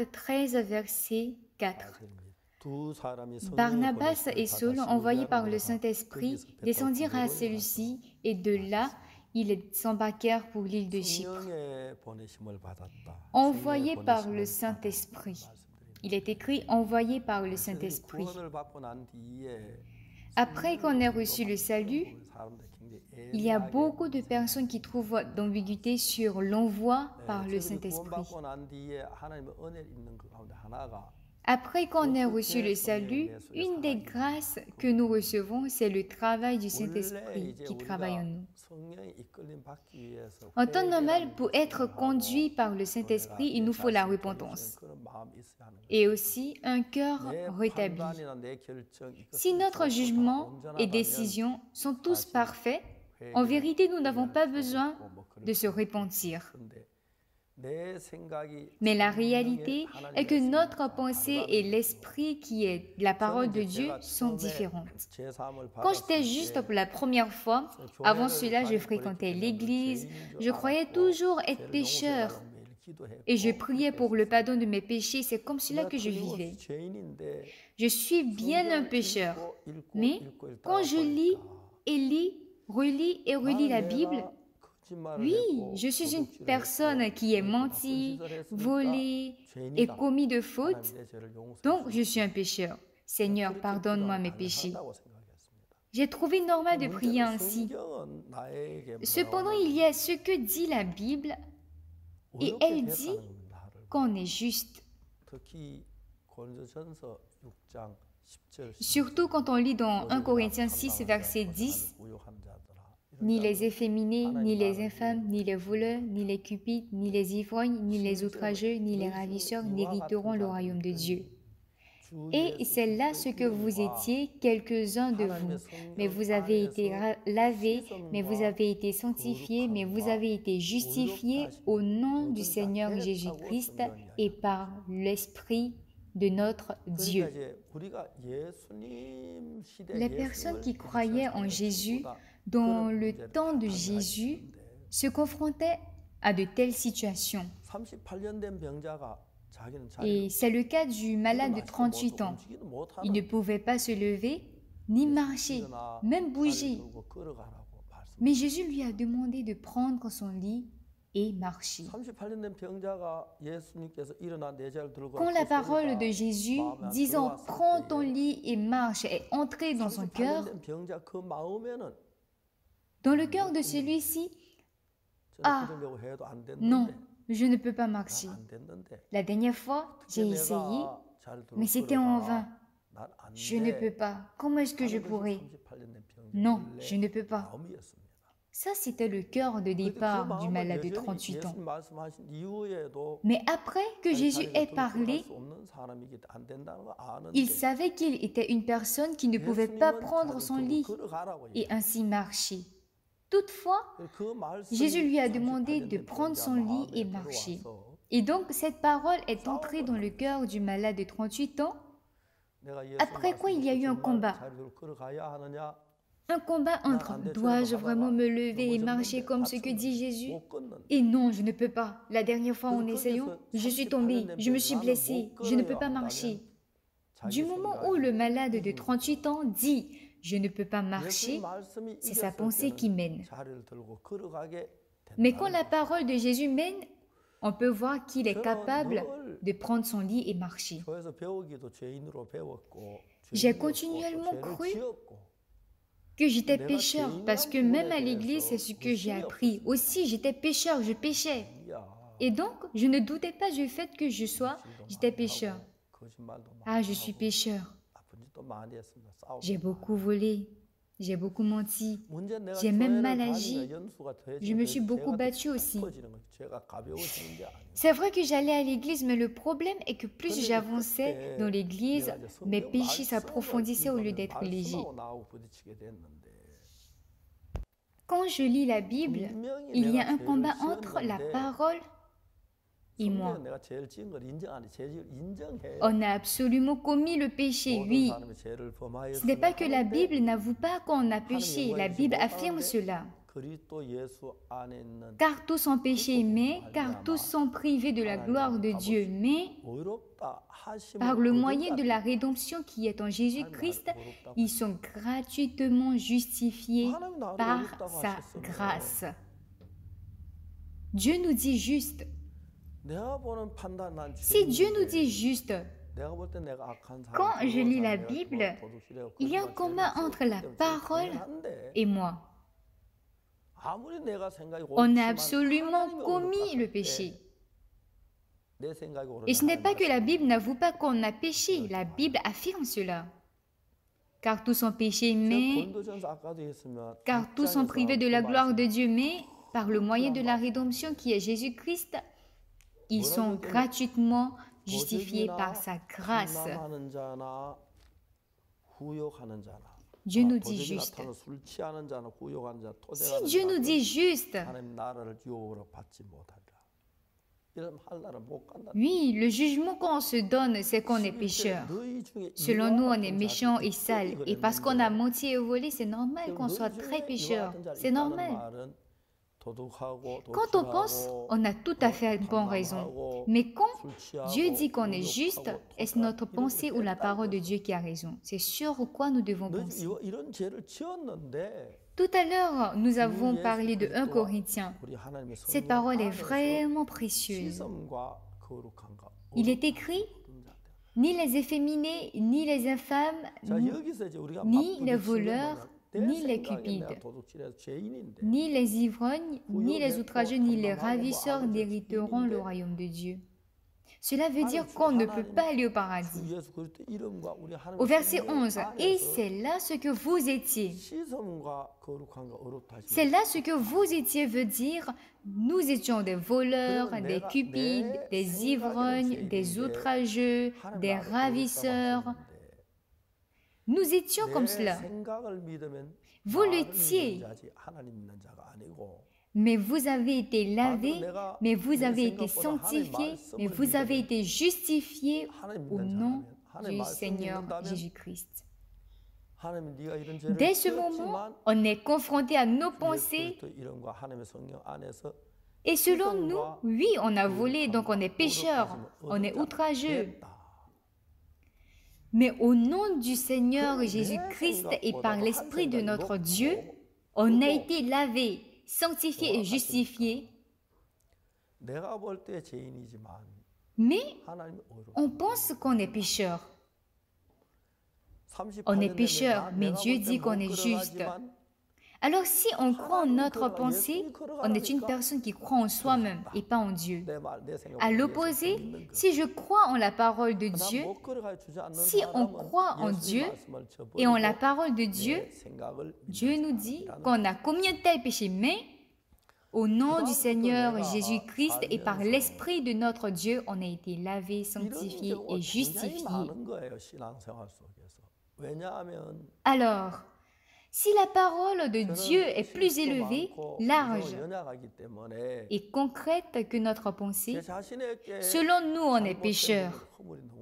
Actes 13, verset 4. Barnabas et Saul, envoyés par le Saint-Esprit, descendirent à celui-ci et de là, ils s'embarquèrent pour l'île de Chypre. Envoyés par le Saint-Esprit. Il est écrit « envoyés par le Saint-Esprit ». Après qu'on ait reçu le salut, il y a beaucoup de personnes qui trouvent d'ambiguïté sur l'envoi par le Saint-Esprit. Après qu'on ait reçu le salut, une des grâces que nous recevons, c'est le travail du Saint-Esprit qui travaille en nous. En temps normal, pour être conduit par le Saint-Esprit, il nous faut la repentance et aussi un cœur rétabli. Si notre jugement et décision sont tous parfaits, en vérité, nous n'avons pas besoin de se repentir. Mais la réalité est que notre pensée et l'esprit qui est la parole de Dieu sont différentes. Quand j'étais juste pour la première fois, avant cela, je fréquentais l'église, je croyais toujours être pécheur et je priais pour le pardon de mes péchés, c'est comme cela que je vivais. Je suis bien un pécheur, mais quand je lis et lis, relis et relis la Bible, oui, je suis une personne qui est menti, volé et commis de fautes, donc je suis un pécheur. Seigneur, pardonne-moi mes péchés. J'ai trouvé normal de prier ainsi. Cependant, il y a ce que dit la Bible et elle dit qu'on est juste. Surtout quand on lit dans 1 Corinthiens 6, verset 10, ni les efféminés, ni les infâmes, ni les voleurs, ni les cupides, ni les ivrognes, ni les outrageux, ni les ravisseurs n'hériteront le royaume de Dieu. Et c'est là ce que vous étiez, quelques-uns de vous. Mais vous avez été lavés, mais vous avez été sanctifiés, mais vous avez été justifiés au nom du Seigneur Jésus-Christ et par l'Esprit de notre Dieu. Les personnes qui croyaient en Jésus dans le temps de Jésus se confrontaient à de telles situations. Et c'est le cas du malade de 38 ans. Il ne pouvait pas se lever ni marcher, même bouger. Mais Jésus lui a demandé de prendre son lit et marcher. Quand la parole de Jésus disant « prends ton lit et marche » est entrée dans son cœur, dans le cœur de celui-ci, « Ah, non, je ne peux pas marcher. La dernière fois, j'ai essayé, mais c'était en vain. Je ne peux pas. Comment est-ce que je pourrais? Non, je ne peux pas. » Ça, c'était le cœur de départ du malade de 38 ans. Mais après que Jésus ait parlé, il savait qu'il était une personne qui ne pouvait pas prendre son lit et ainsi marcher. Toutefois, Jésus lui a demandé de prendre son lit et marcher. Et donc, cette parole est entrée dans le cœur du malade de 38 ans, après quoi il y a eu un combat. Un combat entre « dois-je vraiment me lever et marcher comme ce que dit Jésus ?» et « non, je ne peux pas. La dernière fois en essayant, je suis tombé, je me suis blessé, je ne peux pas marcher. » Du moment où le malade de 38 ans dit « je ne peux pas marcher », c'est sa pensée qui mène. Mais quand la parole de Jésus mène, on peut voir qu'il est capable de prendre son lit et marcher. J'ai continuellement cru que j'étais pécheur, parce que même à l'église, c'est ce que j'ai appris. Aussi, j'étais pécheur, je péchais. Et donc, je ne doutais pas du fait que j'étais pécheur. Ah, je suis pécheur. J'ai beaucoup volé, j'ai beaucoup menti, j'ai même mal agi. Je me suis beaucoup battu aussi. C'est vrai que j'allais à l'église, mais le problème est que plus j'avançais dans l'église, mes péchés s'approfondissaient au lieu d'être légers. Quand je lis la Bible, il y a un combat entre la parole et moi. On a absolument commis le péché, oui. Ce n'est pas que la Bible n'avoue pas qu'on a péché, la Bible affirme cela. car tous sont péchés, mais car tous sont privés de la gloire de Dieu, mais par le moyen de la rédemption qui est en Jésus-Christ, ils sont gratuitement justifiés par sa grâce. Dieu nous dit juste. Si Dieu nous dit juste, quand je lis la Bible, il y a un commun entre la parole et moi. On a absolument commis le péché. Et ce n'est pas que la Bible n'avoue pas qu'on a péché, la Bible affirme cela. Car tous sont péchés, mais car tous sont privés de la gloire de Dieu, mais par le moyen de la rédemption qui est Jésus-Christ, ils sont gratuitement justifiés par sa grâce. Dieu nous dit juste. Si Dieu nous dit juste, oui, le jugement qu'on se donne, c'est qu'on est pécheur. Selon nous, on est méchant et sale. Et parce qu'on a menti et volé, c'est normal qu'on soit très pécheur. C'est normal. Quand on pense, on a tout à fait une bonne raison. Mais quand Dieu dit qu'on est juste, est-ce notre pensée ou la parole de Dieu qui a raison? C'est sur quoi nous devons penser. Tout à l'heure, nous avons parlé de 1 Corinthiens. Cette parole est vraiment précieuse. Il est écrit, ni les efféminés, ni les infâmes, ni les voleurs, ni les cupides, ni les ivrognes, ni les outrageux, ni les ravisseurs n'hériteront le royaume de Dieu. Cela veut dire qu'on ne peut pas aller au paradis. Au verset 11, « Et c'est là ce que vous étiez. » C'est là ce que vous étiez veut dire, nous étions des voleurs, des cupides, des ivrognes, des outrageux, des ravisseurs. Nous étions comme cela. Vous l'étiez. Mais vous avez été lavés, mais vous avez été sanctifiés, mais vous avez été justifiés au nom du Seigneur Jésus-Christ. Dès ce moment, on est confronté à nos pensées et selon nous, oui, on a volé, donc on est pécheur, on est outrageux. Mais au nom du Seigneur Jésus-Christ et par l'Esprit de notre Dieu, on a été lavé, sanctifié et justifié. Mais on pense qu'on est pécheur. On est pécheur, mais Dieu dit qu'on est juste. Alors si on croit en notre pensée, on est une personne qui croit en soi-même et pas en Dieu. À l'opposé, si je crois en la parole de Dieu, si on croit en Dieu et en la parole de Dieu, Dieu nous dit qu'on a commis un tel péché, mais au nom du Seigneur Jésus-Christ et par l'Esprit de notre Dieu, on a été lavé, sanctifié et justifié. Alors, si la parole de Dieu est plus élevée, large et concrète que notre pensée, selon nous, on est pécheurs.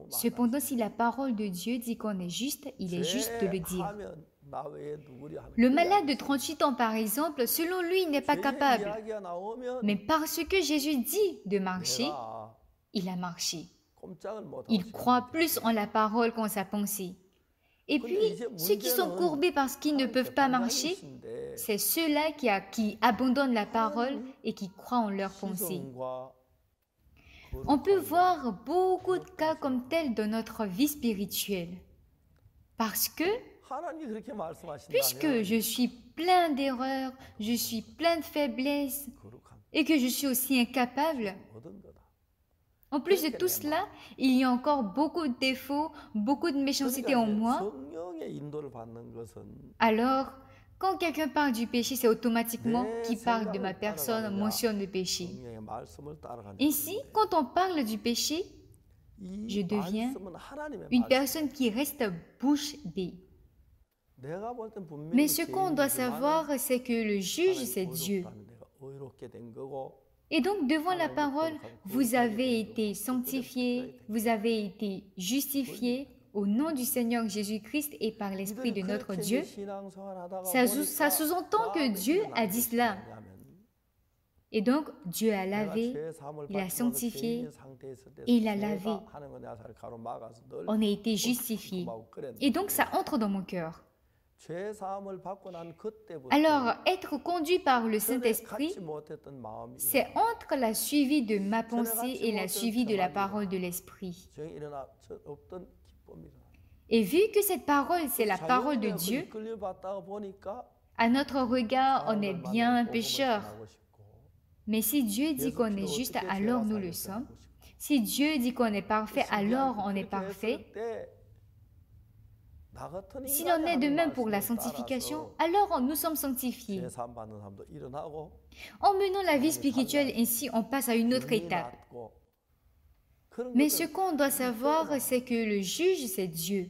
Cependant, si la parole de Dieu dit qu'on est juste, il est juste de le dire. Le malade de 38 ans, par exemple, selon lui, il n'est pas capable. Mais parce que Jésus dit de marcher, il a marché. Il croit plus en la parole qu'en sa pensée. Et puis, ceux qui sont courbés parce qu'ils ne peuvent pas marcher, c'est ceux-là qui abandonnent la parole et qui croient en leur pensée. On peut voir beaucoup de cas comme tels dans notre vie spirituelle. Parce que, puisque je suis plein d'erreurs, je suis plein de faiblesses et que je suis aussi incapable, en plus de tout cela, il y a encore beaucoup de défauts, beaucoup de méchanceté en moi. Alors, quand quelqu'un parle du péché, c'est automatiquement qui parle de ma personne, mentionne le péché. Ici, quand on parle du péché, je deviens une personne qui reste bouche bée. Mais ce qu'on doit savoir, c'est que le juge, c'est Dieu. Et donc, devant la parole, vous avez été sanctifié, vous avez été justifié au nom du Seigneur Jésus-Christ et par l'Esprit de notre Dieu, ça sous-entend que Dieu a dit cela. Et donc, Dieu a lavé, il a sanctifié et il a lavé. On a été justifié. Et donc, ça entre dans mon cœur. Alors, être conduit par le Saint-Esprit, c'est entre la suivi de ma pensée et la suivi de la parole de l'Esprit. Et vu que cette parole, c'est la parole de Dieu, à notre regard, on est bien un pécheur. Mais si Dieu dit qu'on est juste, alors nous le sommes. Si Dieu dit qu'on est parfait, alors on est parfait. S'il en est de même pour la sanctification, alors nous sommes sanctifiés. En menant la vie spirituelle ainsi, on passe à une autre étape. Mais ce qu'on doit savoir, c'est que le juge, c'est Dieu.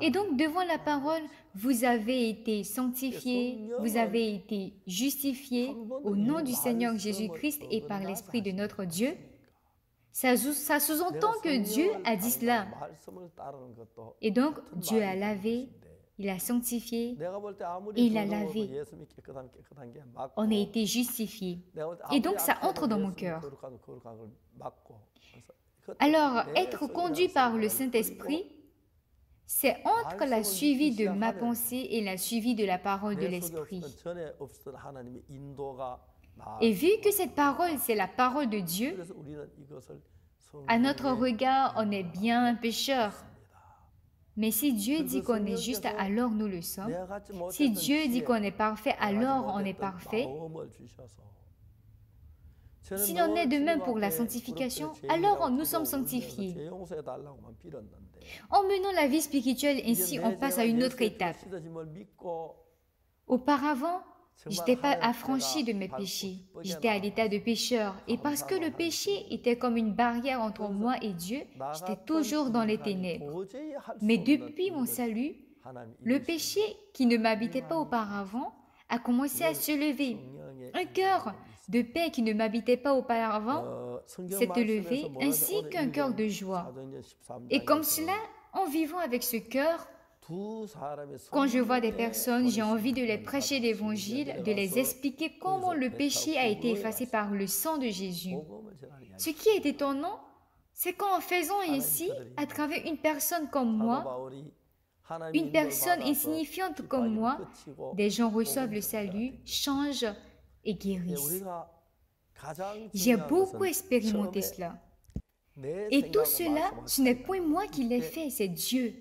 Et donc, devant la parole, vous avez été sanctifiés, vous avez été justifiés au nom du Seigneur Jésus-Christ et par l'Esprit de notre Dieu. Ça sous-entend que Dieu a dit cela. Et donc, Dieu a lavé, il a sanctifié et il a lavé. On a été justifié. Et donc, ça entre dans mon cœur. Alors, être conduit par le Saint-Esprit, c'est entre la suivi de ma pensée et la suivi de la parole de l'Esprit. Et vu que cette parole, c'est la parole de Dieu, à notre regard, on est bien un pécheur. Mais si Dieu dit qu'on est juste, alors nous le sommes. Si Dieu dit qu'on est parfait, alors on est parfait. S'il en est de même pour la sanctification, alors nous sommes sanctifiés. En menant la vie spirituelle ainsi, on passe à une autre étape. Auparavant, je n'étais pas affranchi de mes péchés. J'étais à l'état de pécheur. Et parce que le péché était comme une barrière entre moi et Dieu, j'étais toujours dans les ténèbres. Mais depuis mon salut, le péché qui ne m'habitait pas auparavant a commencé à se lever. Un cœur de paix qui ne m'habitait pas auparavant s'est élevé, ainsi qu'un cœur de joie. Et comme cela, en vivant avec ce cœur, quand je vois des personnes, j'ai envie de les prêcher l'Évangile, de les expliquer comment le péché a été effacé par le sang de Jésus. Ce qui est étonnant, c'est qu'en faisant ainsi, à travers une personne comme moi, une personne insignifiante comme moi, des gens reçoivent le salut, changent et guérissent. J'ai beaucoup expérimenté cela. Et tout cela, ce n'est point moi qui l'ai fait, c'est Dieu.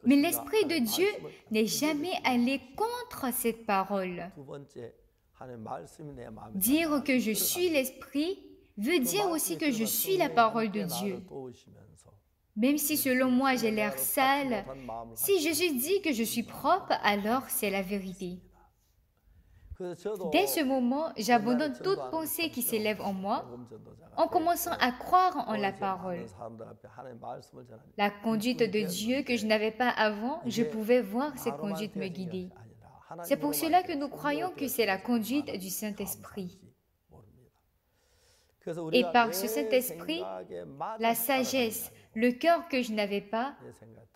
Mais l'Esprit de Dieu n'est jamais allé contre cette parole. Dire que je suis l'Esprit veut dire aussi que je suis la parole de Dieu. Même si selon moi j'ai l'air sale, si Jésus dit que je suis propre, alors c'est la vérité. Dès ce moment, j'abandonne toute pensée qui s'élève en moi, en commençant à croire en la parole. La conduite de Dieu que je n'avais pas avant, je pouvais voir cette conduite me guider. C'est pour cela que nous croyons que c'est la conduite du Saint-Esprit. Et par ce Saint-Esprit, la sagesse, le cœur que je n'avais pas,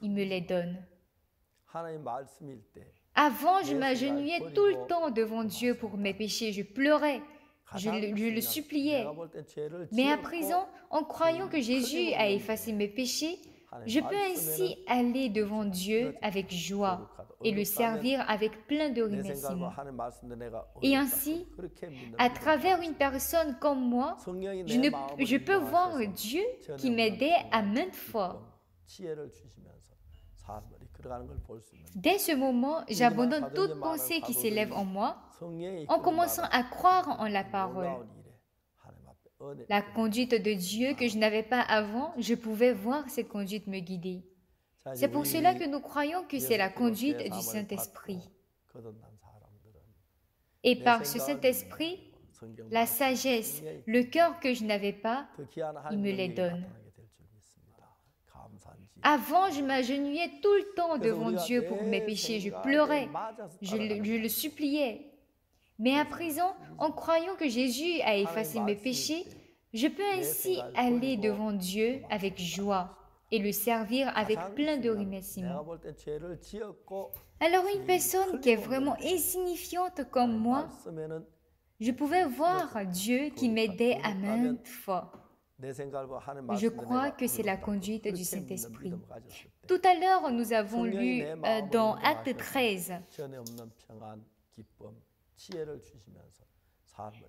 il me les donne. Avant, je m'agenouillais tout le temps devant Dieu pour mes péchés. Je pleurais, je le suppliais. Mais à présent, en croyant que Jésus a effacé mes péchés, je peux ainsi aller devant Dieu avec joie et le servir avec plein de remerciements. Et ainsi, à travers une personne comme moi, je peux voir Dieu qui m'aidait à maintes fois. Dès ce moment, j'abandonne toute pensée qui s'élève en moi en commençant à croire en la parole. La conduite de Dieu que je n'avais pas avant, je pouvais voir cette conduite me guider. C'est pour cela que nous croyons que c'est la conduite du Saint-Esprit. Et par ce Saint-Esprit, la sagesse, le cœur que je n'avais pas, il me les donne. Avant, je m'agenouillais tout le temps devant Dieu pour mes péchés. Je pleurais, je le suppliais. Mais à présent, en croyant que Jésus a effacé mes péchés, je peux ainsi aller devant Dieu avec joie et le servir avec plein de remerciements. Alors une personne qui est vraiment insignifiante comme moi, je pouvais voir Dieu qui m'aidait à maintes fois. Je crois que c'est la conduite du Saint-Esprit. Tout à l'heure, nous avons lu dans Acte 13,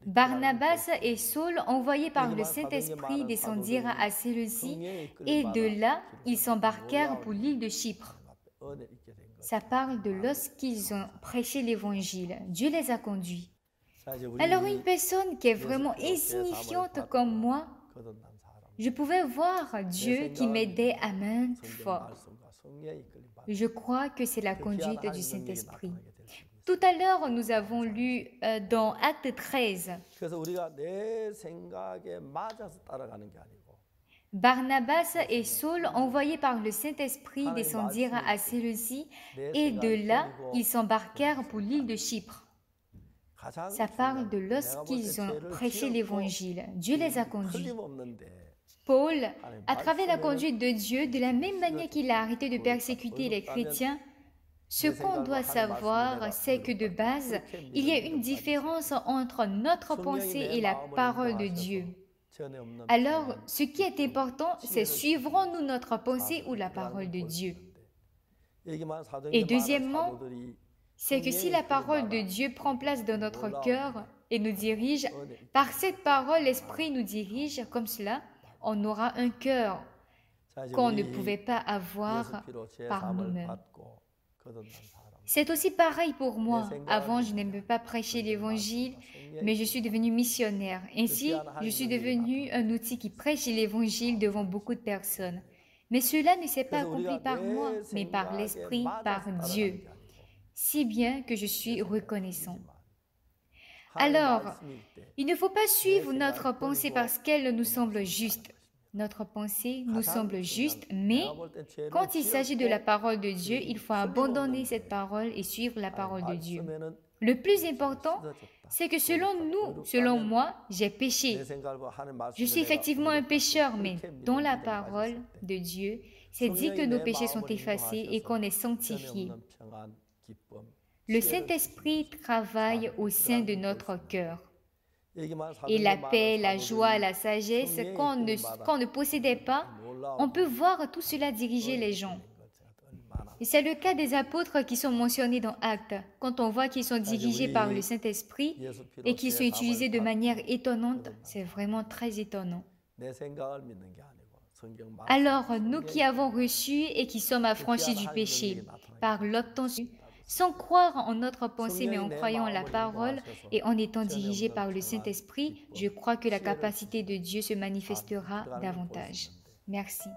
Barnabas et Saul, envoyés par le Saint-Esprit, descendirent à Séleucie et de là, ils s'embarquèrent pour l'île de Chypre. Ça parle de lorsqu'ils ont prêché l'Évangile. Dieu les a conduits. Alors une personne qui est vraiment insignifiante comme moi, je pouvais voir Dieu qui m'aidait à maintes fois. Je crois que c'est la conduite du Saint-Esprit. Tout à l'heure, nous avons lu dans Acte 13, Barnabas et Saul, envoyés par le Saint-Esprit, descendirent à Séleucie et de là, ils s'embarquèrent pour l'île de Chypre. Ça parle de lorsqu'ils ont prêché l'Évangile. Dieu les a conduits. Paul, à travers la conduite de Dieu, de la même manière qu'il a arrêté de persécuter les chrétiens, ce qu'on doit savoir, c'est que de base, il y a une différence entre notre pensée et la parole de Dieu. Alors, ce qui est important, c'est suivrons-nous notre pensée ou la parole de Dieu. Et deuxièmement, c'est que si la parole de Dieu prend place dans notre cœur et nous dirige, par cette parole, l'Esprit nous dirige comme cela, on aura un cœur qu'on ne pouvait pas avoir par nous-mêmes. C'est aussi pareil pour moi. Avant, je n'aimais pas prêcher l'Évangile, mais je suis devenue missionnaire. Ainsi, je suis devenue un outil qui prêche l'Évangile devant beaucoup de personnes. Mais cela ne s'est pas accompli par moi, mais par l'Esprit, par Dieu. Si bien que je suis reconnaissant. Alors, il ne faut pas suivre notre pensée parce qu'elle nous semble juste. Notre pensée nous semble juste, mais quand il s'agit de la parole de Dieu, il faut abandonner cette parole et suivre la parole de Dieu. Le plus important, c'est que selon moi, j'ai péché. Je suis effectivement un pécheur, mais dans la parole de Dieu, c'est dit que nos péchés sont effacés et qu'on est sanctifié. Le Saint-Esprit travaille au sein de notre cœur. Et la paix, la joie, la sagesse qu'on ne possédait pas, on peut voir tout cela diriger les gens. Et c'est le cas des apôtres qui sont mentionnés dans Actes. Quand on voit qu'ils sont dirigés par le Saint-Esprit et qu'ils sont utilisés de manière étonnante, c'est vraiment très étonnant. Alors, nous qui avons reçu et qui sommes affranchis du péché par l'obtention, sans croire en notre pensée, mais en croyant en la parole et en étant dirigé par le Saint-Esprit, je crois que la capacité de Dieu se manifestera davantage. Merci.